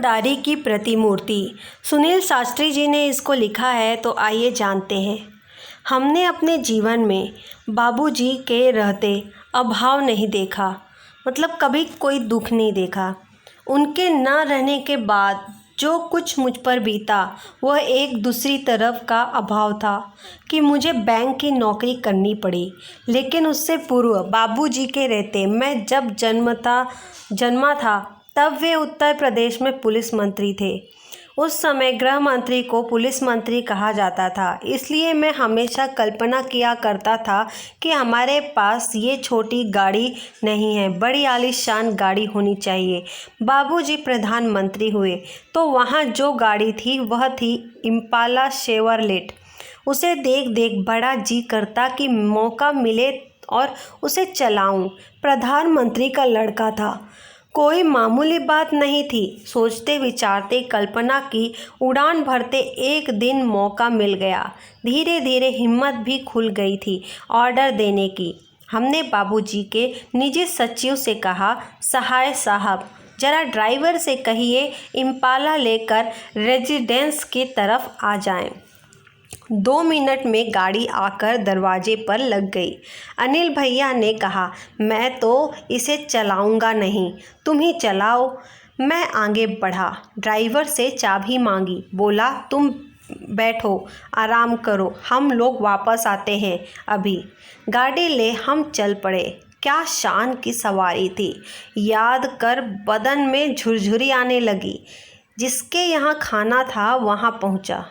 ईमानदारी की प्रतिमूर्ति। सुनील शास्त्री जी ने इसको लिखा है, तो आइए जानते हैं। हमने अपने जीवन में बाबूजी के रहते अभाव नहीं देखा, मतलब कभी कोई दुख नहीं देखा। उनके न रहने के बाद जो कुछ मुझ पर बीता वह एक दूसरी तरफ का अभाव था कि मुझे बैंक की नौकरी करनी पड़ी। लेकिन उससे पूर्व बाबूजी के रहते मैं जब जन्मा था तब वे उत्तर प्रदेश में पुलिस मंत्री थे। उस समय गृह मंत्री को पुलिस मंत्री कहा जाता था, इसलिए मैं हमेशा कल्पना किया करता था कि हमारे पास ये छोटी गाड़ी नहीं है, बड़ी आलीशान गाड़ी होनी चाहिए। बाबूजी प्रधानमंत्री हुए तो वहाँ जो गाड़ी थी वह थी इम्पाला शेवरलेट। उसे देख देख बड़ा जी करता कि मौका मिले और उसे चलाऊं। प्रधानमंत्री का लड़का था, कोई मामूली बात नहीं थी। सोचते विचारते कल्पना की, उड़ान भरते एक दिन मौका मिल गया। धीरे धीरे हिम्मत भी खुल गई थी ऑर्डर देने की। हमने बाबूजी के निजी सचिव से कहा, सहाय साहब जरा ड्राइवर से कहिए इम्पाला लेकर रेजिडेंस की तरफ आ जाएं। 2 मिनट में गाड़ी आकर दरवाजे पर लग गई। अनिल भैया ने कहा, मैं तो इसे चलाऊंगा नहीं, तुम ही चलाओ। मैं आगे बढ़ा, ड्राइवर से चाबी मांगी, बोला तुम बैठो, आराम करो, हम लोग वापस आते हैं अभी। गाड़ी ले हम चल पड़े। क्या शान की सवारी थी, याद कर बदन में झुरझुरी आने लगी। जिसके यहाँ खाना था वहाँ पहुँचा।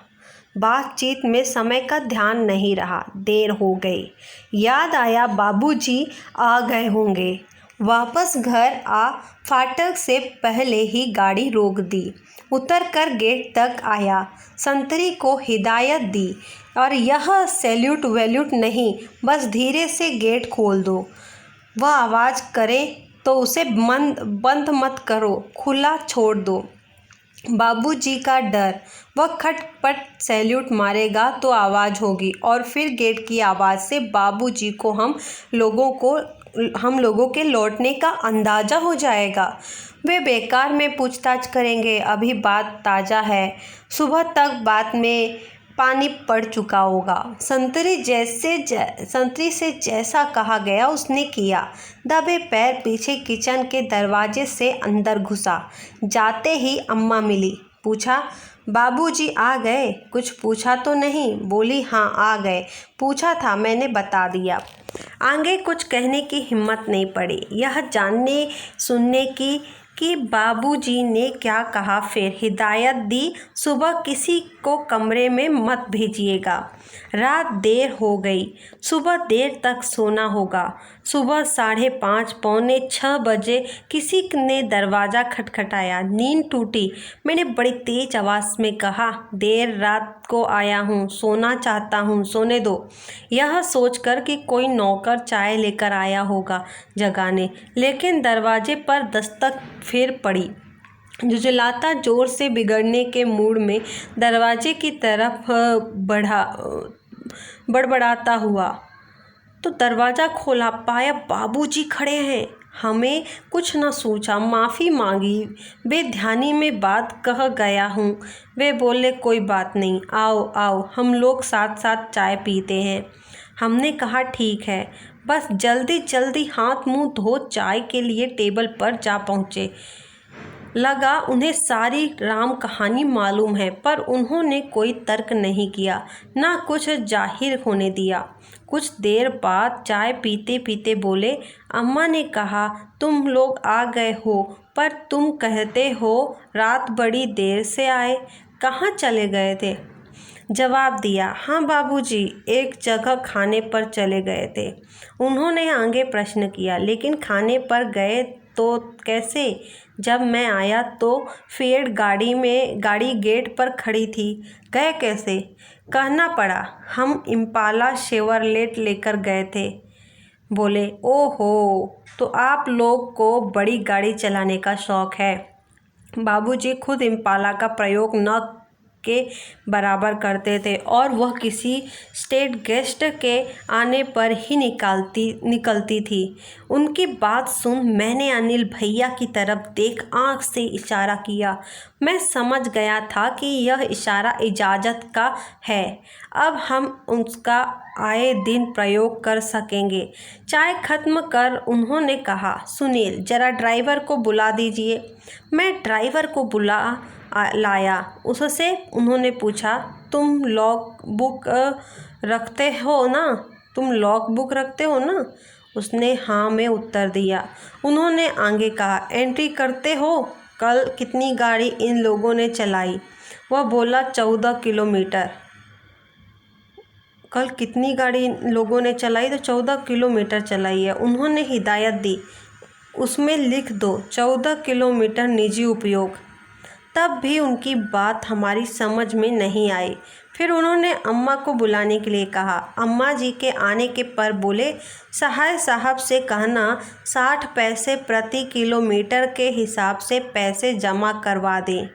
बातचीत में समय का ध्यान नहीं रहा, देर हो गई। याद आया बाबूजी आ गए होंगे। वापस घर आ फाटक से पहले ही गाड़ी रोक दी। उतर कर गेट तक आया, संतरी को हिदायत दी, और यह सैल्यूट वैल्यूट नहीं, बस धीरे से गेट खोल दो। वह आवाज़ करे तो उसे बंद मत करो, खुला छोड़ दो। बाबूजी का डर, वह खटपट सैल्यूट मारेगा तो आवाज़ होगी और फिर गेट की आवाज़ से बाबूजी को हम लोगों के लौटने का अंदाज़ा हो जाएगा। वे बेकार में पूछताछ करेंगे, अभी बात ताज़ा है, सुबह तक बात में पानी पड़ चुका होगा। संतरी से जैसा कहा गया उसने किया। दबे पैर पीछे किचन के दरवाजे से अंदर घुसा। जाते ही अम्मा मिली। पूछा, बाबूजी आ गए? कुछ पूछा तो नहीं? बोली, हाँ आ गए। पूछा था, मैंने बता दिया। आगे कुछ कहने की हिम्मत नहीं पड़ी, यह जानने सुनने की कि बाबूजी ने क्या कहा। फिर हिदायत दी, सुबह किसी को कमरे में मत भेजिएगा, रात देर हो गई, सुबह देर तक सोना होगा। सुबह 5:30 पौने 6 बजे किसी ने दरवाज़ा खटखटाया। नींद टूटी। मैंने बड़ी तेज आवाज़ में कहा, देर रात को आया हूँ, सोना चाहता हूँ, सोने दो। यह सोचकर कि कोई नौकर चाय लेकर आया होगा जगाने, लेकिन दरवाजे पर दस्तक फिर पड़ी। झुंझलाता जोर से बिगड़ने के मूड में दरवाजे की तरफ बड़बड़ाता हुआ तो दरवाज़ा खोला, पाया बाबूजी खड़े हैं। हमें कुछ न सूझा, माफ़ी मांगी। बेध्यानी में बात कह गया हूँ। वे बोले, कोई बात नहीं, आओ आओ, हम लोग साथ साथ चाय पीते हैं। हमने कहा, ठीक है। बस जल्दी जल्दी हाथ मुंह धो चाय के लिए टेबल पर जा पहुँचे। लगा उन्हें सारी राम कहानी मालूम है, पर उन्होंने कोई तर्क नहीं किया, ना कुछ जाहिर होने दिया। कुछ देर बाद चाय पीते पीते बोले, अम्मा ने कहा तुम लोग आ गए हो, पर तुम कहते हो रात बड़ी देर से आए, कहाँ चले गए थे? जवाब दिया, हाँ बाबूजी, एक जगह खाने पर चले गए थे। उन्होंने आगे प्रश्न किया, लेकिन खाने पर गए तो कैसे? जब मैं आया तो फिएट गाड़ी गेट पर खड़ी थी। गए कैसे? कहना पड़ा, हम इम्पाला शेवरलेट लेकर गए थे। बोले, ओहो, तो आप लोग को बड़ी गाड़ी चलाने का शौक़ है। बाबूजी खुद इम्पाला का प्रयोग न के बराबर करते थे और वह किसी स्टेट गेस्ट के आने पर ही निकलती थी। उनकी बात सुन मैंने अनिल भैया की तरफ देख आंख से इशारा किया। मैं समझ गया था कि यह इशारा इजाज़त का है। अब हम उसका आए दिन प्रयोग कर सकेंगे। चाय खत्म कर उन्होंने कहा, सुनील जरा ड्राइवर को बुला दीजिए। मैं ड्राइवर को लाया। उससे उन्होंने पूछा, तुम लॉग बुक रखते हो ना? उसने हाँ में उत्तर दिया। उन्होंने आगे कहा, एंट्री करते हो? कल कितनी गाड़ी इन लोगों ने चलाई? वह बोला 14 किलोमीटर। कल कितनी गाड़ी लोगों ने चलाई? तो 14 किलोमीटर चलाई है। उन्होंने हिदायत दी, उसमें लिख दो 14 किलोमीटर निजी उपयोग। तब भी उनकी बात हमारी समझ में नहीं आई। फिर उन्होंने अम्मा को बुलाने के लिए कहा। अम्मा जी के आने के पर बोले, सहाय साहब से कहना 60 पैसे प्रति किलोमीटर के हिसाब से पैसे जमा करवा दें।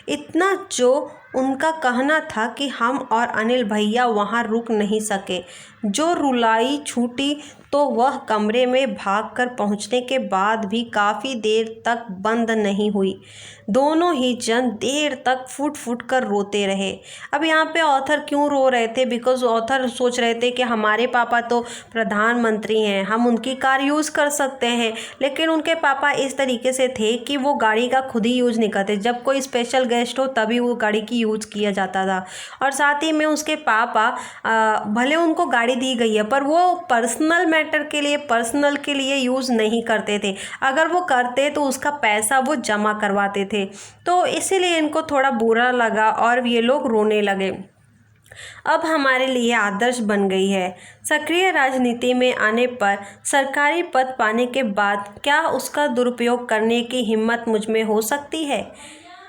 इतना जो उनका कहना था कि हम और अनिल भैया वहाँ रुक नहीं सके। जो रुलाई छूटी तो वह कमरे में भागकर पहुँचने के बाद भी काफ़ी देर तक बंद नहीं हुई। दोनों ही जन देर तक फुट फुट कर रोते रहे। अब यहाँ पे ऑथर क्यों रो रहे थे? बिकॉज ऑथर सोच रहे थे कि हमारे पापा तो प्रधानमंत्री हैं, हम उनकी कार यूज़ कर सकते हैं, लेकिन उनके पापा इस तरीके से थे कि वो गाड़ी का खुद ही यूज़ नहीं करते। जब कोई स्पेशल गेस्ट हो तभी वो गाड़ी की यूज़ किया जाता था। और साथ ही में उसके पापा भले उनको गाड़ी दी गई है पर वो पर्सनल मैटर के लिए यूज़ नहीं करते थे। अगर वो करते तो उसका पैसा वो जमा करवाते थे। तो इसीलिए इनको थोड़ा बुरा लगा और ये लोग रोने लगे। अब हमारे लिए आदर्श बन गई है। सक्रिय राजनीति में आने पर सरकारी पद पाने के बाद क्या उसका दुरुपयोग करने की हिम्मत मुझ में हो सकती है?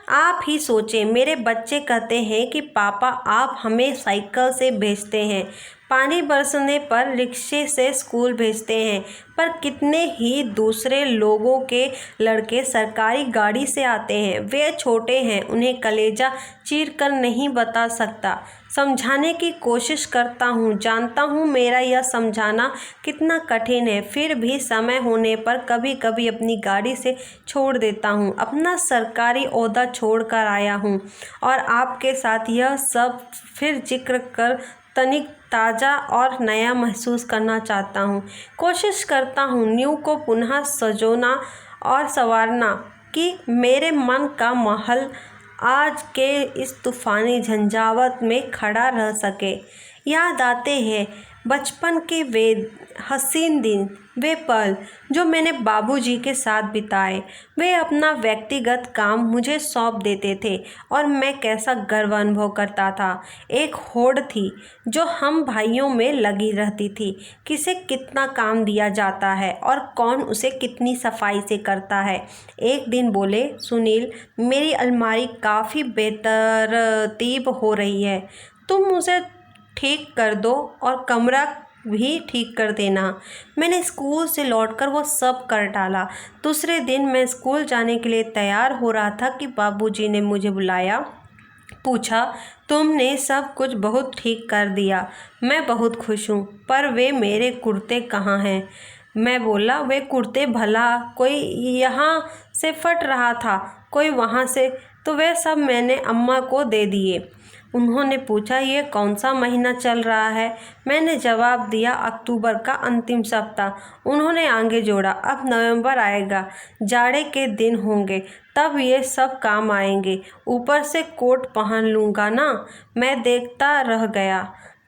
आप ही सोचें। मेरे बच्चे कहते हैं कि पापा आप हमें साइकिल से भेजते हैं, पानी बरसने पर रिक्शे से स्कूल भेजते हैं, पर कितने ही दूसरे लोगों के लड़के सरकारी गाड़ी से आते हैं। वे छोटे हैं, उन्हें कलेजा चीर कर नहीं बता सकता। समझाने की कोशिश करता हूँ, जानता हूँ मेरा यह समझाना कितना कठिन है, फिर भी समय होने पर कभी कभी अपनी गाड़ी से छोड़ देता हूँ। अपना सरकारी ओहदा छोड़ कर आया हूँ और आपके साथ यह सब फिर जिक्र कर तनिक ताज़ा और नया महसूस करना चाहता हूँ। कोशिश करता हूँ न्यू को पुनः सजोना और संवारना कि मेरे मन का महल आज के इस तूफ़ानी झंझावत में खड़ा रह सके। याद आते हैं बचपन के वे हसीन दिन, वे पल जो मैंने बाबूजी के साथ बिताए। वे अपना व्यक्तिगत काम मुझे सौंप देते थे और मैं कैसा गर्व अनुभव करता था। एक होड़ थी जो हम भाइयों में लगी रहती थी, किसे कितना काम दिया जाता है और कौन उसे कितनी सफाई से करता है। एक दिन बोले, सुनील मेरी अलमारी काफ़ी बेतरतीब हो रही है, तुम उसे ठीक कर दो और कमरा भी ठीक कर देना। मैंने स्कूल से लौटकर वो सब कर डाला। दूसरे दिन मैं स्कूल जाने के लिए तैयार हो रहा था कि बाबूजी ने मुझे बुलाया, पूछा, तुमने सब कुछ बहुत ठीक कर दिया। मैं बहुत खुश हूँ, पर वे मेरे कुर्ते कहाँ हैं? मैं बोला, वे कुर्ते भला कोई यहाँ से फट रहा था, कोई वहाँ से, तो वे सब मैंने अम्मा को दे दिए। उन्होंने पूछा, ये कौन सा महीना चल रहा है? मैंने जवाब दिया, अक्टूबर का अंतिम सप्ताह। उन्होंने आगे जोड़ा, अब नवंबर आएगा, जाड़े के दिन होंगे, तब ये सब काम आएंगे। ऊपर से कोट पहन लूँगा ना। मैं देखता रह गया,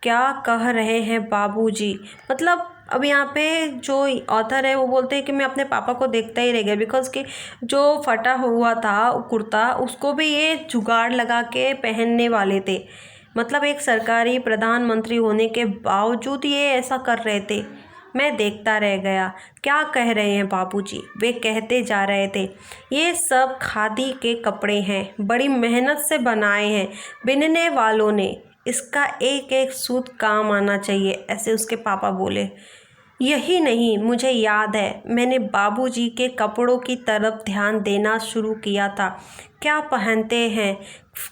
क्या कह रहे हैं बाबूजी? मतलब अब यहाँ पे जो ऑथर है वो बोलते हैं कि मैं अपने पापा को देखता ही रह गया, बिकॉज कि जो फटा हुआ था कुर्ता उसको भी ये जुगाड़ लगा के पहनने वाले थे। मतलब एक सरकारी प्रधानमंत्री होने के बावजूद ये ऐसा कर रहे थे। मैं देखता रह गया, क्या कह रहे हैं बाबूजी? वे कहते जा रहे थे, ये सब खादी के कपड़े हैं, बड़ी मेहनत से बनाए हैं बिनने वालों ने, इसका एक एक सूत काम आना चाहिए। ऐसे उसके पापा बोले। यही नहीं, मुझे याद है मैंने बाबूजी के कपड़ों की तरफ ध्यान देना शुरू किया था। क्या पहनते हैं,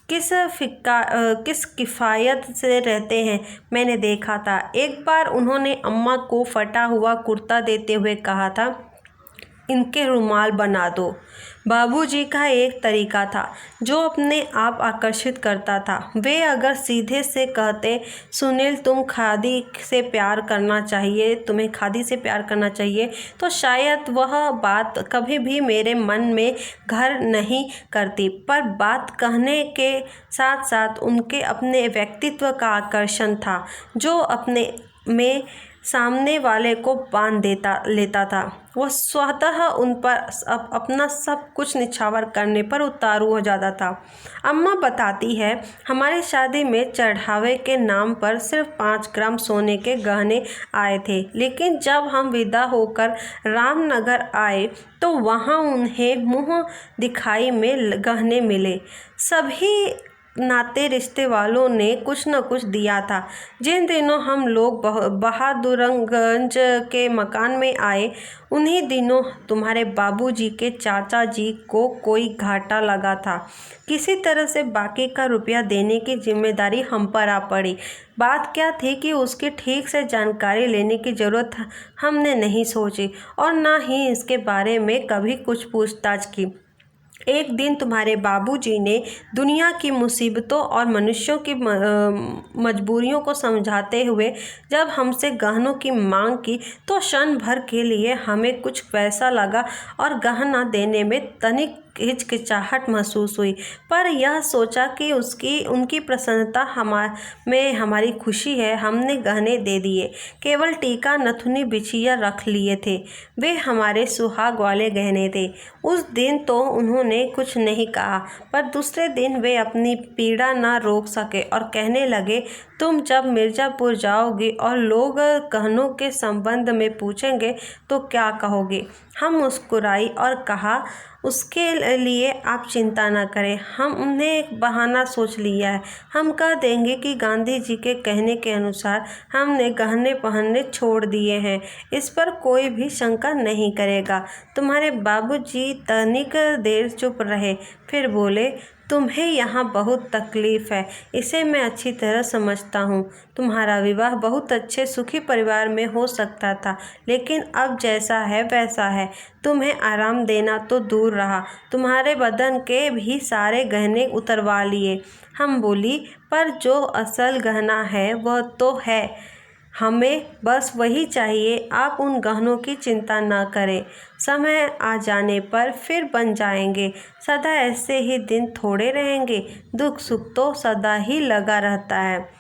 किस किफ़ायत से रहते हैं, मैंने देखा था। एक बार उन्होंने अम्मा को फटा हुआ कुर्ता देते हुए कहा था, इनके रुमाल बना दो। बाबूजी का एक तरीका था जो अपने आप आकर्षित करता था। वे अगर सीधे से कहते, सुनील तुम्हें खादी से प्यार करना चाहिए, तो शायद वह बात कभी भी मेरे मन में घर नहीं करती। पर बात कहने के साथ साथ उनके अपने व्यक्तित्व का आकर्षण था जो अपने में सामने वाले को बांध लेता था। वह स्वतः उन पर अपना सब कुछ निछावर करने पर उतारू हो जाता था। अम्मा बताती है, हमारी शादी में चढ़ावे के नाम पर सिर्फ 5 ग्राम सोने के गहने आए थे, लेकिन जब हम विदा होकर रामनगर आए तो वहाँ उन्हें मुँह दिखाई में गहने मिले। सभी नाते रिश्ते वालों ने कुछ न कुछ दिया था। जिन दिनों हम लोग बहादुरगंज के मकान में आए, उन्हीं दिनों तुम्हारे बाबूजी के चाचा जी को कोई घाटा लगा था। किसी तरह से बाकी का रुपया देने की जिम्मेदारी हम पर आ पड़ी। बात क्या थी कि उसकी ठीक से जानकारी लेने की ज़रूरत हमने नहीं सोची और ना ही इसके बारे में कभी कुछ पूछताछ की। एक दिन तुम्हारे बाबूजी ने दुनिया की मुसीबतों और मनुष्यों की मजबूरियों को समझाते हुए जब हमसे गहनों की मांग की तो क्षण भर के लिए हमें कुछ पैसा लगा और गहना देने में तनिक हिचकिचाहट महसूस हुई, पर यह सोचा कि उनकी प्रसन्नता में हमारी खुशी है। हमने गहने दे दिए, केवल टीका नथुनी बिछिया रख लिए थे। वे हमारे सुहाग वाले गहने थे। उस दिन तो उन्होंने कुछ नहीं कहा, पर दूसरे दिन वे अपनी पीड़ा न रोक सके और कहने लगे, तुम जब मिर्ज़ापुर जाओगी और लोग गहनों के संबंध में पूछेंगे तो क्या कहोगे। हम मुस्कुराई और कहा, उसके लिए आप चिंता न करें, हमने एक बहाना सोच लिया है। हम कह देंगे कि गांधी जी के कहने के अनुसार हमने गहने पहनने छोड़ दिए हैं। इस पर कोई भी शंका नहीं करेगा। तुम्हारे बाबूजी तनिक देर चुप रहे, फिर बोले, तुम्हें यहाँ बहुत तकलीफ़ है, इसे मैं अच्छी तरह समझता हूँ। तुम्हारा विवाह बहुत अच्छे सुखी परिवार में हो सकता था, लेकिन अब जैसा है वैसा है। तुम्हें आराम देना तो दूर रहा, तुम्हारे बदन के भी सारे गहने उतरवा लिए। हम बोली, पर जो असल गहना है वह तो है, हमें बस वही चाहिए। आप उन गहनों की चिंता न करें, समय आ जाने पर फिर बन जाएंगे। सदा ऐसे ही दिन थोड़े रहेंगे, दुख सुख तो सदा ही लगा रहता है।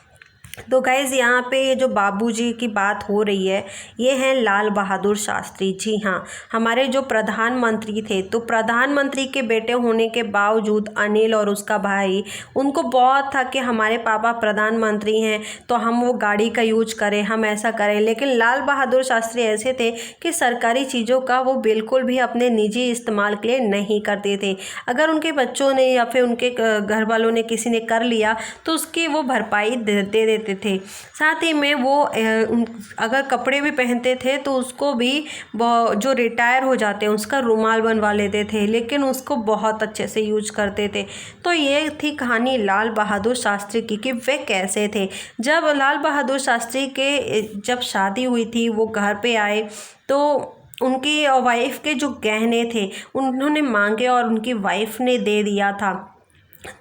तो गाइज़, यहाँ पे ये जो बाबूजी की बात हो रही है, ये हैं लाल बहादुर शास्त्री। जी हाँ, हमारे जो प्रधानमंत्री थे, तो प्रधानमंत्री के बेटे होने के बावजूद अनिल और उसका भाई, उनको बहुत था कि हमारे पापा प्रधानमंत्री हैं तो हम वो गाड़ी का यूज करें, हम ऐसा करें। लेकिन लाल बहादुर शास्त्री ऐसे थे कि सरकारी चीज़ों का वो बिल्कुल भी अपने निजी इस्तेमाल के लिए नहीं करते थे। अगर उनके बच्चों ने या फिर उनके घर वालों ने किसी ने कर लिया तो उसकी वो भरपाई दे देते थे। साथ ही में वो अगर कपड़े भी पहनते थे तो उसको भी जो रिटायर हो जाते हैं उसका रुमाल बनवा लेते थे, लेकिन उसको बहुत अच्छे से यूज करते थे। तो ये थी कहानी लाल बहादुर शास्त्री की कि वे कैसे थे। जब लाल बहादुर शास्त्री के जब शादी हुई थी, वो घर पे आए तो उनकी वाइफ के जो गहने थे उन्होंने मांगे और उनकी वाइफ ने दे दिया था,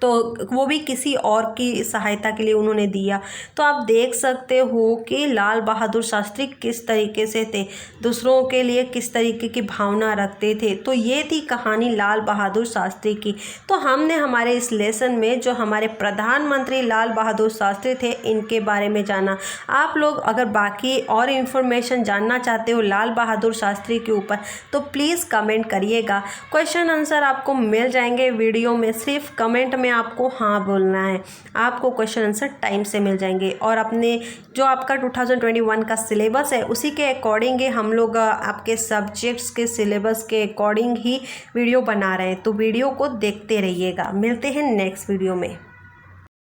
तो वो भी किसी और की सहायता के लिए उन्होंने दिया। तो आप देख सकते हो कि लाल बहादुर शास्त्री किस तरीके से थे, दूसरों के लिए किस तरीके की भावना रखते थे। तो ये थी कहानी लाल बहादुर शास्त्री की। तो हमने हमारे इस लेसन में जो हमारे प्रधानमंत्री लाल बहादुर शास्त्री थे, इनके बारे में जाना। आप लोग अगर बाकी और इन्फॉर्मेशन जानना चाहते हो लाल बहादुर शास्त्री के ऊपर तो प्लीज़ कमेंट करिएगा। क्वेश्चन आंसर आपको मिल जाएंगे वीडियो में, सिर्फ कमेंट में आपको हाँ बोलना है, आपको क्वेश्चन आंसर टाइम से मिल जाएंगे। और अपने जो आपका 2021 का सिलेबस है उसी के अकॉर्डिंग हम लोग आपके सब्जेक्ट्स के सिलेबस के अकॉर्डिंग ही वीडियो बना रहे हैं, तो वीडियो को देखते रहिएगा। मिलते हैं नेक्स्ट वीडियो में।